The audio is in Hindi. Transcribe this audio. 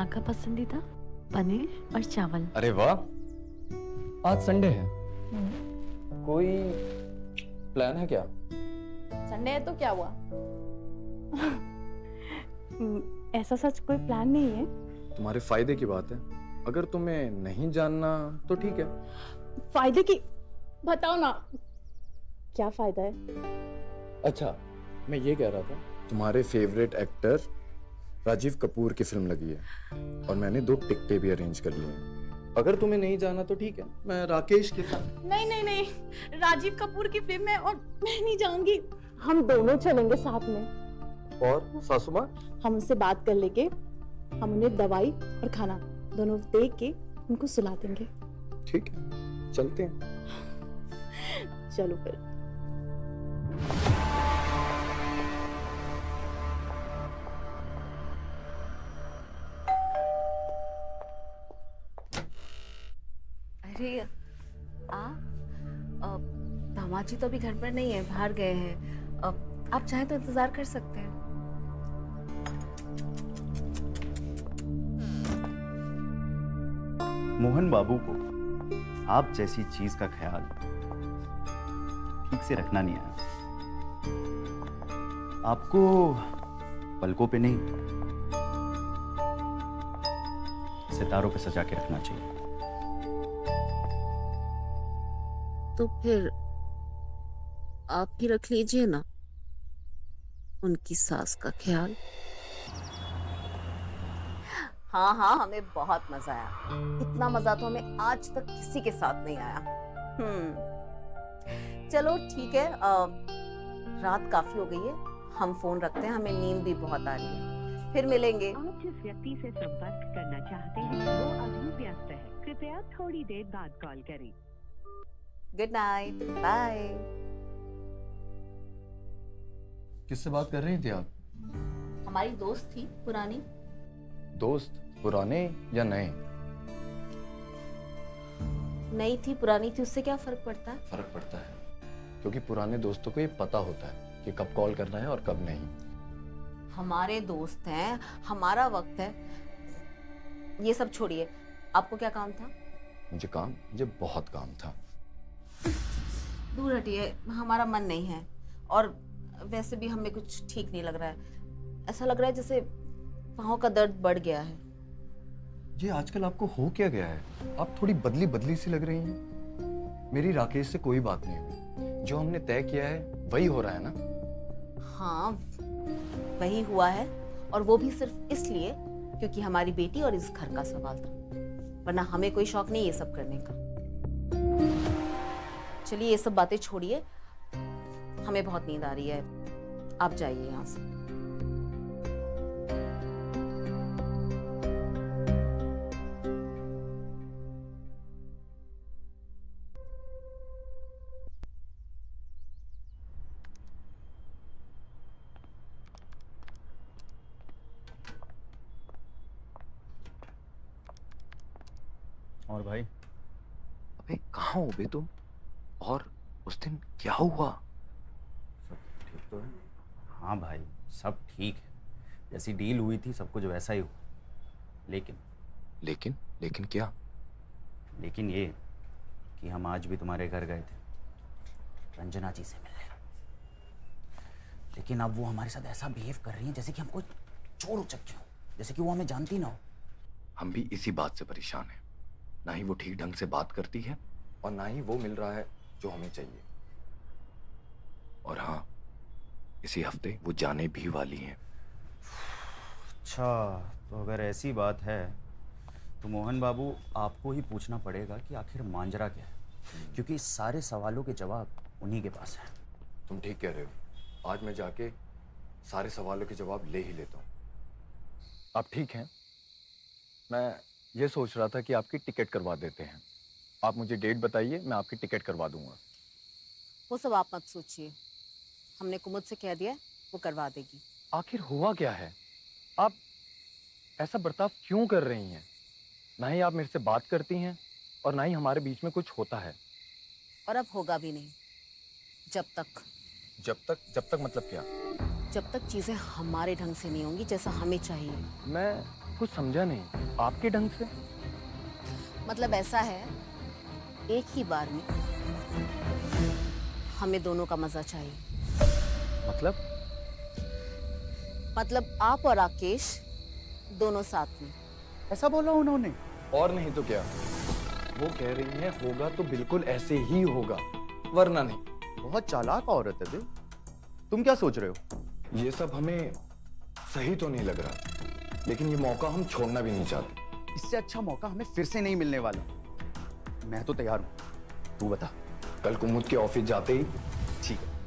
का पसंदीदा? पनीर और चावल। अरे वाह, आज संडे है, कोई प्लान है क्या? संडे है तो क्या हुआ? ऐसा सच कोई प्लान नहीं है। तुम्हारे फायदे की बात है, अगर तुम्हें नहीं जानना तो ठीक है। फायदे की बताओ ना, क्या फायदा है? अच्छा, मैं ये कह रहा था, तुम्हारे फेवरेट एक्टर राजीव कपूर की फिल्म लगी है और मैंने 2 टिकटें भी अरेंज कर ली हैं। अगर तुम्हें नहीं जाना तो ठीक है, मैं राकेश के साथ। नहीं नहीं नहीं, राजीव कपूर की फिल्म है और मैं नहीं जाऊंगी। हम दोनों चलेंगे साथ में। और सासू माँ? हम उनसे बात कर लेंगे, हम उन्हें दवाई और खाना दोनों दे के उनको सुला देंगे। ठीक है, चलते हैं। चलो फिर। अरे दामाद जी तो अभी घर पर नहीं है, बाहर गए हैं। आप चाहें तो इंतजार कर सकते हैं। मोहन बाबू को आप जैसी चीज का ख्याल ठीक से रखना नहीं आया। आपको पलकों पे नहीं, सितारों पे सजा के रखना चाहिए। तो फिर आप ही रख लीजिए ना उनकी सास का ख्याल। हाँ हाँ, हमें बहुत मजा आया। इतना मजा तो हमें आज तक किसी के साथ नहीं आया। चलो ठीक है, रात काफी हो गई है, हम फोन रखते हैं, हमें नींद भी बहुत आ रही है। फिर मिलेंगे। आप जिस व्यक्ति से संपर्क करना चाहते हैं वो अभी व्यस्त है, कृपया थोड़ी देर बाद कॉल करें। Good night, bye. किससे बात कर रही थी आप? हमारी दोस्त थी पुरानी। दोस्त पुराने या नए? नई थी पुरानी थी, उससे क्या फर्क पड़ता है? फर्क पड़ता है, क्योंकि पुराने दोस्तों को ये पता होता है कि कब कॉल करना है और कब नहीं। हमारे दोस्त हैं, हमारा वक्त है। ये सब छोड़िए, आपको क्या काम था? मुझे बहुत काम था। दूर हटिए, हमारा मन नहीं है। और वैसे भी हमें कुछ ठीक नहीं लग रहा है। ऐसा लग रहा है जैसे पाँव का दर्द बढ़ गया है। ये आजकल आपको हो क्या गया है? आप थोड़ी बदली बदली सी लग रही हैं। मेरी राकेश से कोई बात नहीं हुई, जो हमने तय किया है वही हो रहा है ना? हाँ, वही हुआ है, और वो भी सिर्फ इसलिए क्योंकि हमारी बेटी और इस घर का सवाल था, वरना हमें कोई शौक नहीं ये सब करने का। चलिए ये सब बातें छोड़िए, हमें बहुत नींद आ रही है, आप जाइए यहाँ से। और भाई? अबे कहाँ हो बे तुम? और उस दिन क्या हुआ? सब ठीक तो है? हाँ भाई, सब ठीक है। जैसी डील हुई थी सब कुछ वैसा ही हुआ। लेकिन क्या? लेकिन ये कि हम आज भी तुम्हारे घर गए थे रंजना जी से मिलने, लेकिन अब वो हमारे साथ ऐसा बिहेव कर रही है जैसे कि हमको चोर उचक्के हो, जैसे कि वो हमें जानती ना हो। हम भी इसी बात से परेशान हैं। ना ही वो ठीक ढंग से बात करती है और ना ही वो मिल रहा है जो हमें चाहिए। और हाँ, इसी हफ्ते वो जाने भी वाली हैं। अच्छा, तो अगर ऐसी बात है तो मोहन बाबू आपको ही पूछना पड़ेगा कि आखिर मांजरा क्या है, क्योंकि इस सारे सवालों के जवाब उन्हीं के पास है। तुम ठीक कह रहे हो, आज मैं जाके सारे सवालों के जवाब ले ही लेता हूँ। आप ठीक हैं? मैं ये सोच रहा था कि आपकी टिकट करवा देते हैं। आप मुझे डेट बताइए, मैं आपकी टिकट करवा दूंगा। वो सब आप मत सोचिए, हमने कुमुद से कह दिया है, वो करवा देगी। आखिर हुआ क्या है? आप ऐसा बर्ताव क्यों कर रही हैं? ना ही आप मेरे से बात करती हैं और ना ही हमारे बीच में कुछ होता है। और अब होगा भी नहीं, जब तक मतलब क्या? जब तक चीजें हमारे ढंग से नहीं होंगी जैसा हमें चाहिए। मैं कुछ समझा नहीं, आपके ढंग से? मतलब ऐसा है, एक ही बार में हमें दोनों का मजा चाहिए। मतलब आप और राकेश दोनों साथ में। ऐसा बोला उन्होंने? और नहीं तो क्या, वो कह रही हैं होगा तो बिल्कुल ऐसे ही होगा, वरना नहीं। बहुत चालाक औरत है बे। तुम क्या सोच रहे हो? ये सब हमें सही तो नहीं लग रहा, लेकिन ये मौका हम छोड़ना भी नहीं चाहते। इससे अच्छा मौका हमें फिर से नहीं मिलने वाला। मैं तो तैयार हूं, तू बता। कल कुमुद के ऑफिस जाते ही ठीक है।